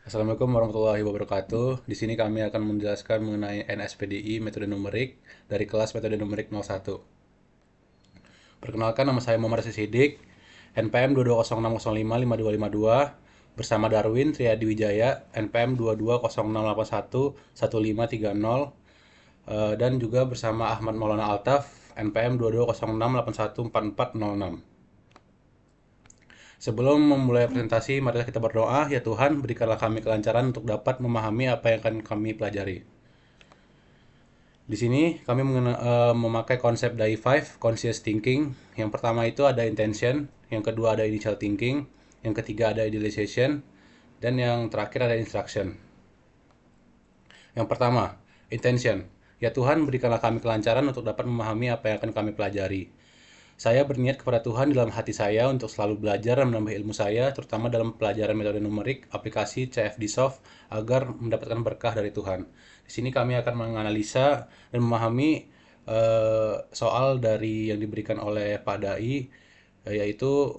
Assalamualaikum warahmatullahi wabarakatuh. Di sini kami akan menjelaskan mengenai NSPDI metode numerik dari kelas metode numerik 01. Perkenalkan, nama saya Muhammad Sidik, NPM 2206055252, bersama Darwin Triadi Wijaya, NPM 2206811530, dan juga bersama Ahmad Maulana Altaf, NPM 2206814406. Sebelum memulai presentasi, mari kita berdoa. Ya Tuhan, berikanlah kami kelancaran untuk dapat memahami apa yang akan kami pelajari. Di sini kami memakai konsep DAI5, Conscious Thinking. Yang pertama itu ada intention, yang kedua ada initial thinking, yang ketiga ada idealization, dan yang terakhir ada instruction. Yang pertama, intention. Ya Tuhan, berikanlah kami kelancaran untuk dapat memahami apa yang akan kami pelajari. Saya berniat kepada Tuhan dalam hati saya untuk selalu belajar dan menambah ilmu saya, terutama dalam pelajaran metode numerik, aplikasi CFD-Soft, agar mendapatkan berkah dari Tuhan. Di sini kami akan menganalisa dan memahami soal dari yang diberikan oleh Pak Dai, yaitu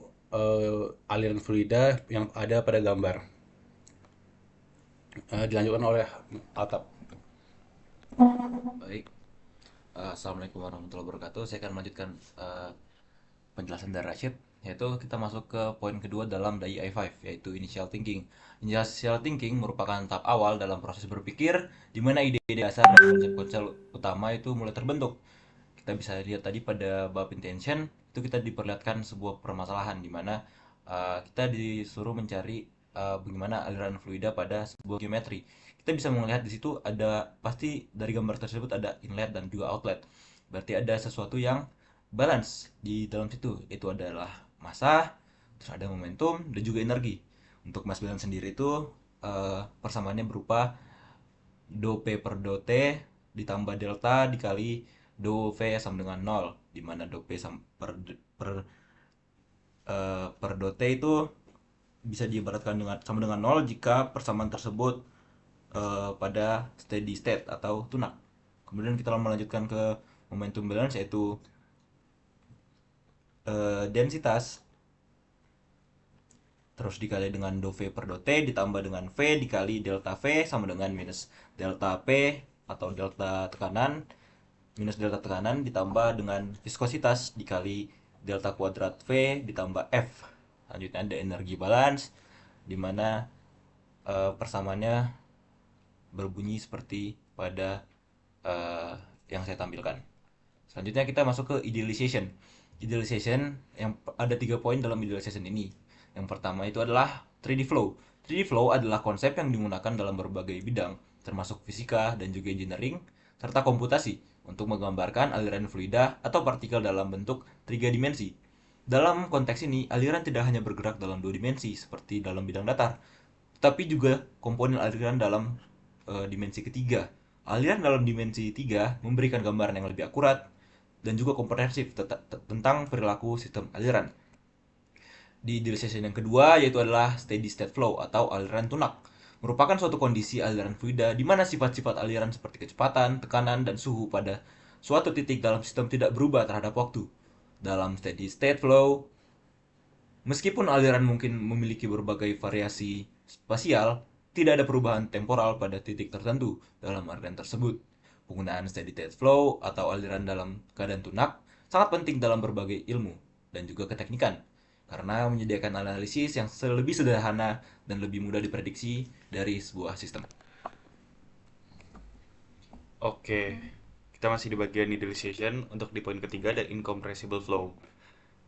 aliran fluida yang ada pada gambar. Dilanjutkan oleh Atap. Baik, Assalamualaikum warahmatullahi wabarakatuh. Saya akan melanjutkan penjelasan dari Rashid, yaitu kita masuk ke poin kedua dalam DAI i5, yaitu initial thinking. Initial thinking merupakan tahap awal dalam proses berpikir, di mana ide-ide dasar dan konsep-konsep utama itu mulai terbentuk. Kita bisa lihat tadi pada bab intention, itu kita diperlihatkan sebuah permasalahan, di mana kita disuruh mencari bagaimana aliran fluida pada sebuah geometri. Kita bisa melihat di situ ada, pasti dari gambar tersebut ada inlet dan juga outlet. Berarti ada sesuatu yang balance di dalam situ. Itu adalah massa, terus ada momentum dan juga energi. Untuk mass balance sendiri itu persamaannya berupa do P per do T ditambah delta dikali do V sama dengan 0, di mana do P per do T itu bisa diibaratkan sama dengan 0 jika persamaan tersebut pada steady state atau tunak. Kemudian kita melanjutkan ke momentum balance, yaitu densitas terus dikali dengan do V per do T ditambah dengan V dikali delta V sama dengan minus delta P atau delta tekanan minus delta tekanan ditambah dengan viskositas dikali delta kuadrat V ditambah F. Selanjutnya ada energi balance, di mana persamaannya berbunyi seperti pada uh, yang saya tampilkan. Selanjutnya kita masuk ke idealization. Idealization yang ada 3 poin dalam idealization ini. Yang pertama itu adalah 3D flow. 3D flow adalah konsep yang digunakan dalam berbagai bidang, termasuk fisika dan juga engineering, serta komputasi untuk menggambarkan aliran fluida atau partikel dalam bentuk 3 dimensi. Dalam konteks ini, aliran tidak hanya bergerak dalam 2 dimensi seperti dalam bidang datar, tetapi juga komponen aliran dalam dimensi ketiga. Aliran dalam dimensi 3 memberikan gambaran yang lebih akurat dan juga komprehensif tentang perilaku sistem aliran. Di idealization yang kedua yaitu adalah steady state flow atau aliran tunak. Merupakan suatu kondisi aliran fluida di mana sifat-sifat aliran seperti kecepatan, tekanan, dan suhu pada suatu titik dalam sistem tidak berubah terhadap waktu. Dalam steady state flow, meskipun aliran mungkin memiliki berbagai variasi spasial, tidak ada perubahan temporal pada titik tertentu dalam aliran tersebut. Penggunaan steady state flow atau aliran dalam keadaan tunak sangat penting dalam berbagai ilmu dan juga keteknikan, karena menyediakan analisis yang lebih sederhana dan lebih mudah diprediksi dari sebuah sistem. Oke, kita masih di bagian idealization. Untuk di poin ketiga ada incompressible flow.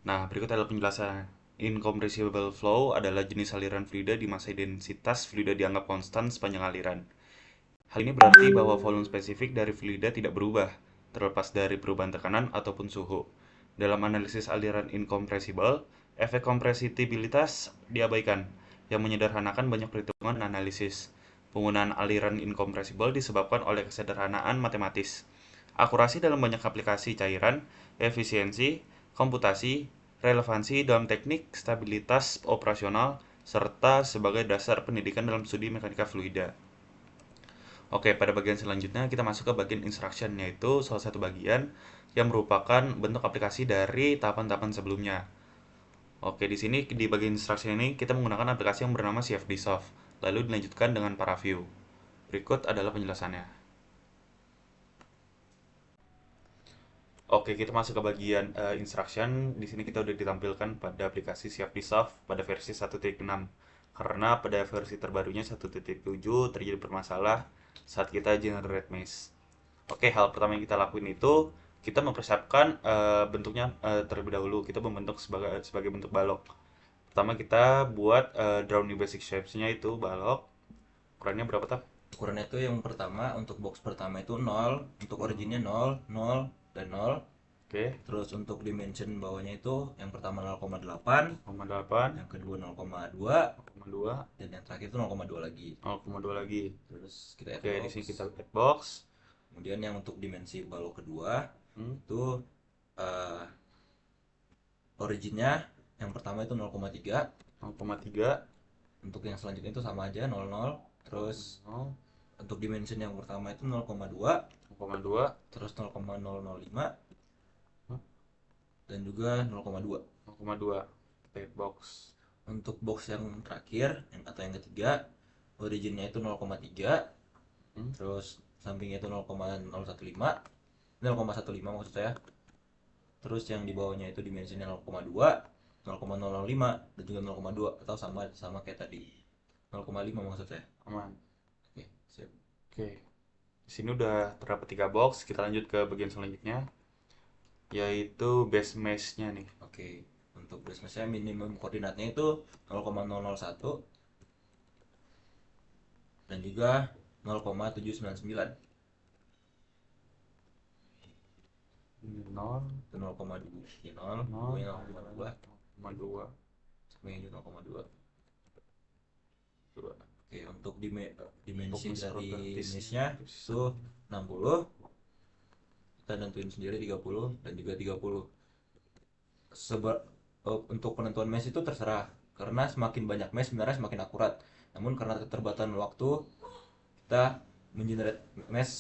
Nah, berikut adalah penjelasan. Incompressible flow adalah jenis aliran fluida di masa densitas fluida dianggap konstan sepanjang aliran. Hal ini berarti bahwa volume spesifik dari fluida tidak berubah, terlepas dari perubahan tekanan ataupun suhu. Dalam analisis aliran incompressible, efek kompresitibilitas diabaikan, yang menyederhanakan banyak perhitungan dan analisis. Penggunaan aliran incompressible disebabkan oleh kesederhanaan matematis, akurasi dalam banyak aplikasi cairan, efisiensi, komputasi, relevansi dalam teknik stabilitas operasional, serta sebagai dasar pendidikan dalam studi mekanika fluida. Oke, pada bagian selanjutnya kita masuk ke bagian instruction, yaitu salah satu bagian yang merupakan bentuk aplikasi dari tahapan-tahapan sebelumnya. Oke, di sini di bagian instruction ini kita menggunakan aplikasi yang bernama CFD Soft. lalu dilanjutkan dengan paraview. Berikut adalah penjelasannya. Oke, kita masuk ke bagian instruction. Di sini kita udah ditampilkan pada aplikasi Siap Dissolve pada versi 1.6. Karena pada versi terbarunya 1.7 terjadi bermasalah saat kita generate mesh. Oke, hal pertama yang kita lakuin itu kita mempersiapkan bentuknya terlebih dahulu. Kita membentuk sebagai bentuk balok. Pertama kita buat drawing basic shapes-nya itu balok. Ukurannya berapa, Tap? Ukurannya itu yang pertama untuk box pertama itu 0, untuk originnya 0, 0 dan 0. Oke, Terus untuk dimension bawahnya itu yang pertama 0,8, 0,8, yang kedua 0,2, 0,2, dan yang terakhir itu 0,2 lagi. 0,2 lagi. Terus kita add Oke, di box. sini kita add box. Kemudian yang untuk dimensi balok kedua Hmm, itu eh, originnya yang pertama itu 0,3, 0,3, untuk yang selanjutnya itu sama aja 00. Terus 0, untuk dimension yang pertama itu 0,2, 0,2, terus 0,005 hmm, dan juga 0,2. 0,2. Add box. Untuk box yang terakhir atau yang ketiga, originnya itu 0,3, Hmm, terus sampingnya itu 0,015, 0,15 maksud saya. Terus yang di bawahnya itu dimensinya 0,2, 0,005 dan juga 0,2, atau sama sama kayak tadi 0,5 maksud saya. aman. Oke, siap. Oke, di sini udah terdapat 3 box. Kita lanjut ke bagian selanjutnya, yaitu base mesh-nya nih. Oke, untuk base mesh minimum koordinatnya itu 0,001 dan juga 0,799. 0, Itu 0,2, 0, 0, 0,2, 0,2, sampai 0,2. 2. Oke, untuk dimensi Fokus dari properties. meshnya itu 60. Kita tentuin sendiri 30 dan juga 30. Untuk penentuan mesh itu terserah, karena semakin banyak mesh sebenarnya semakin akurat. Namun karena keterbatasan waktu, kita mengenerate mesh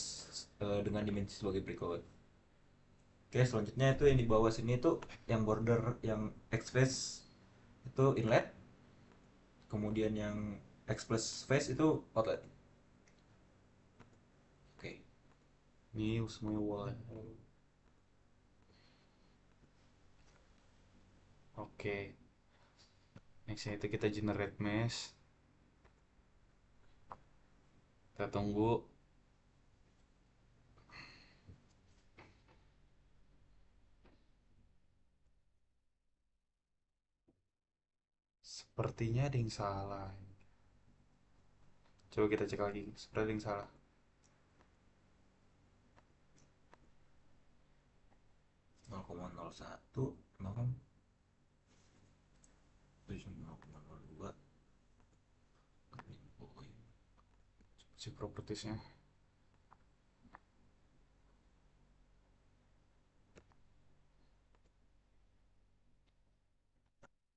dengan dimensi sebagai berikut. Oke, selanjutnya itu yang di bawah sini itu yang border yang express itu inlet, kemudian yang express face itu outlet. Oke. Ini semuanya wall. Oke, nextnya itu kita generate mesh. Kita tunggu. Sepertinya ada yang salah. Coba kita cek lagi. Seperti ada yang salah. 0,01, 0, 0,02. Cek propertiesnya.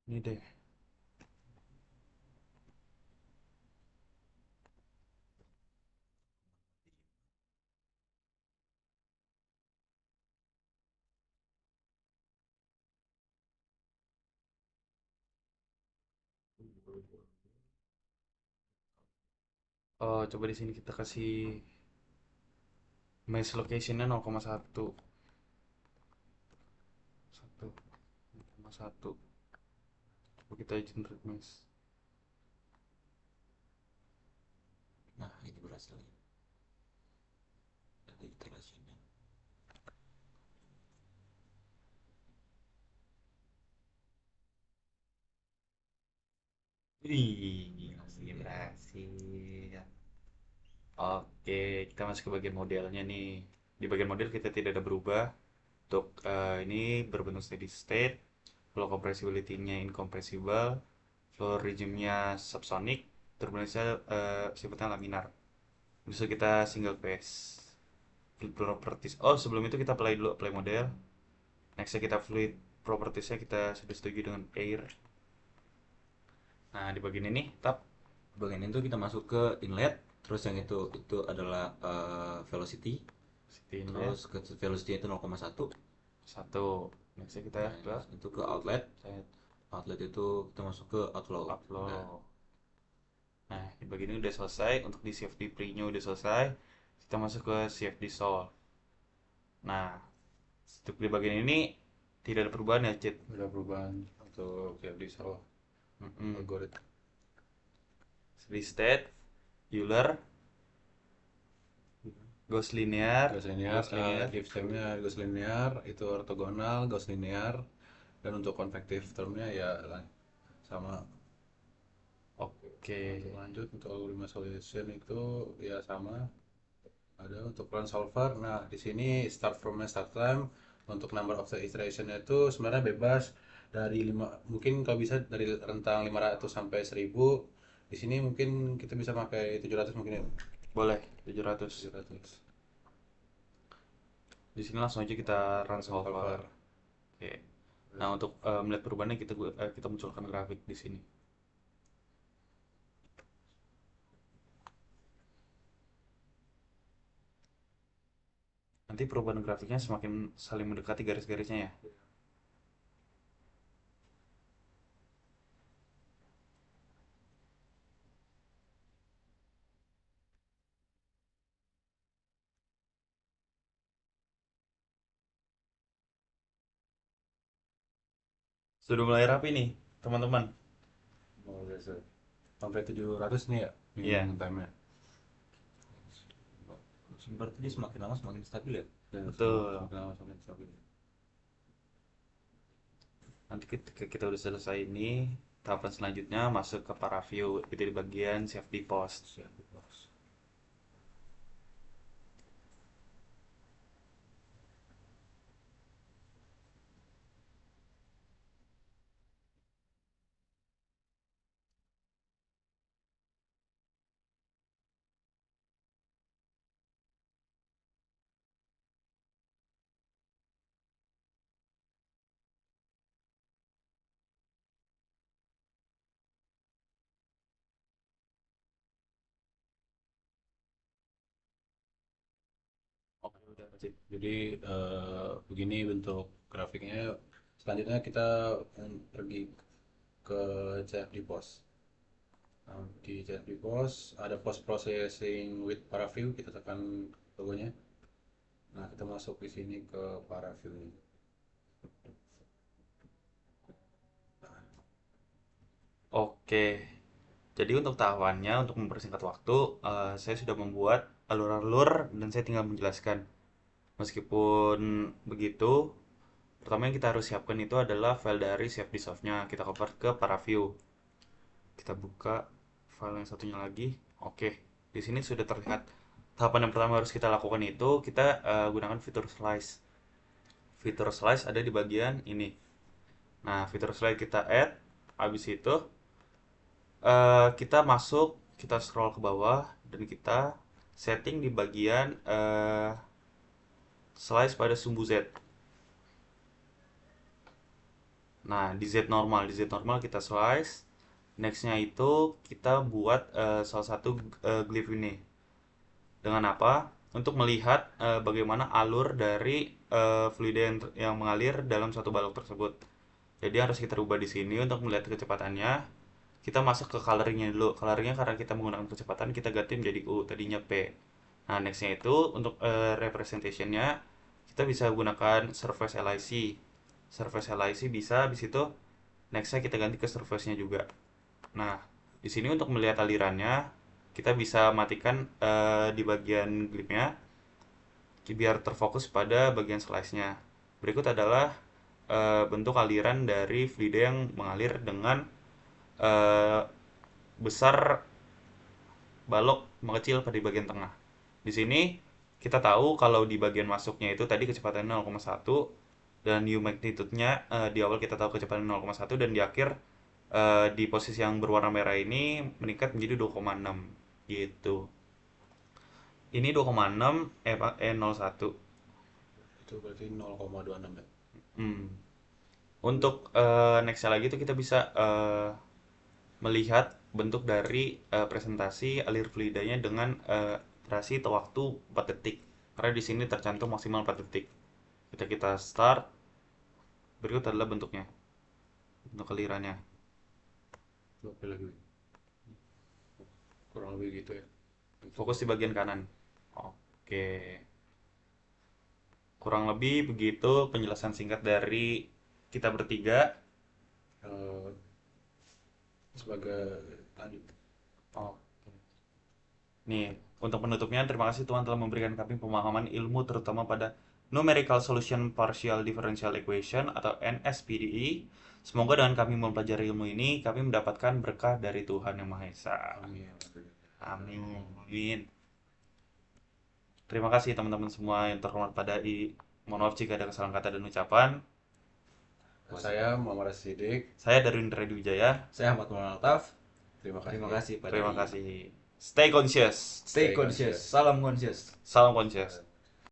Ini deh. Oh, coba di sini kita kasih mesh locationnya 0,1. 1,1. Coba kita generate mesh. Nah, ini berhasil ya. Ada iterasinya. Wih, berhasil. Oke, kita masuk ke bagian modelnya nih. Di bagian model kita tidak ada berubah. Untuk ini berbentuk steady state, flow compressibility-nya incompressible, flow regime-nya subsonic, turbulence-nya sifatnya laminar. Bisa kita single phase. Fluid properties. Oh, sebelum itu kita apply dulu, apply model. Next kita fluid properties-nya kita sudah setuju dengan air. Nah, di bagian ini, tap. Bagian itu kita masuk ke inlet, terus yang itu adalah velocity, City inlet. terus ke velocity itu 0,1. 1. Next kita Nah, ke itu ke outlet. set Outlet itu kita masuk ke outflow. upload. Nah, Nah, di bagian ini udah selesai. Untuk di CFD pre-nya udah selesai, kita masuk ke CFD solve. Nah, untuk di bagian ini tidak ada perubahan ya, Cid? Ada perubahan untuk CFD solve algoritma. Steady state, Euler, Gauss linear, Gauss linear, if termnya Gauss linear, itu ortogonal, Gauss linear, dan untuk convective termnya ya sama. Oke. Lanjut untuk algoritma solution itu ya sama. Ada untuk run solver. Nah, di sini start from and start time untuk number of the iteration itu sebenarnya bebas dari 5, mungkin kalau bisa dari rentang 500 sampai 1000. Di sini mungkin kita bisa pakai 700 mungkin ya. Boleh, 700. 700. Di sini langsung aja kita run solver. Oke. Nah, untuk melihat perubahannya kita munculkan grafik di sini. Nanti perubahan grafiknya semakin saling mendekati garis-garisnya ya. Sudah mulai rapi nih, teman-teman. Oh, biasa. Sampai 700 nih ya Iya. minimum time-nya. Berarti dia semakin lama semakin stabil ya? Dan Betul. semakin lama semakin stabil. Nanti ketika kita udah selesai ini, tahapan selanjutnya masuk ke para view, itu di bagian CFD post. Oke, udah sip. Jadi begini bentuk grafiknya. Selanjutnya kita pergi ke CFD Post. Nah, di CFD Post ada post processing with paraview, kita tekan logonya. Nah, kita masuk di sini ke paraview. Oke, jadi untuk tahapannya, untuk mempersingkat waktu, saya sudah membuat alur-alur dan saya tinggal menjelaskan. Meskipun begitu, pertama yang kita harus siapkan itu adalah file dari CFD softnya. Kita convert ke paraview. Kita buka file yang satunya lagi. Oke, di sini sudah terlihat. Tahapan yang pertama harus kita lakukan itu kita gunakan fitur slice. Fitur slice ada di bagian ini. Nah, fitur slice kita add. Habis itu kita masuk, kita scroll ke bawah dan kita setting di bagian slice pada sumbu Z. Nah, di Z normal kita slice. Nextnya itu kita buat salah satu glyph ini. Dengan apa? Untuk melihat bagaimana alur dari fluida yang mengalir dalam satu balok tersebut. Jadi harus kita rubah di sini untuk melihat kecepatannya. Kita masuk ke coloringnya dulu. Coloringnya karena kita menggunakan kecepatan kita ganti menjadi U, tadinya P. Nah, nextnya itu untuk representationnya kita bisa gunakan surface LIC. Surface LIC bisa, habis itu nextnya kita ganti ke surface-nya juga. Nah, di sini untuk melihat alirannya kita bisa matikan di bagian glyph-nya biar terfokus pada bagian slice-nya. Berikut adalah bentuk aliran dari fluida yang mengalir dengan besar balok mengecil pada bagian tengah. Di sini kita tahu kalau di bagian masuknya itu tadi kecepatannya 0,1 dan U magnitude-nya di awal kita tahu kecepatan 0,1 dan di akhir di posisi yang berwarna merah ini meningkat menjadi 2,6 gitu. Ini 2,6 01. Itu berarti 0,26 ya. Hmm. Untuk nextnya lagi itu kita bisa melihat bentuk dari presentasi alir fluidanya dengan durasi atau waktu 4 detik. Karena di sini tercantum maksimal 4 detik. Kita start, berikut adalah bentuknya. Bentuk alirannya. Oke lagi. Kurang kurang lebih gitu ya. Fokus di bagian kanan. Oke. Kurang lebih begitu penjelasan singkat dari kita bertiga. Eh, sebagai tadi. Oh. Nih, untuk penutupnya, terima kasih Tuhan telah memberikan kami pemahaman ilmu terutama pada Numerical Solution Partial Differential Equation atau NSPDE. Semoga dengan kami mempelajari ilmu ini, kami mendapatkan berkah dari Tuhan Yang Maha Esa. Amin. Amin. Terima kasih teman-teman semua yang terhormat pada I. Mohon maaf jika ada kesalahan kata dan ucapan. Saya Muhammad Sidik. Saya Darwin Redi Wijaya. Saya Ahmad Maulana Altaf. Terima kasih. Terima kasih pada Terima kasih. Stay conscious. Stay conscious. Salam conscious. Salam conscious.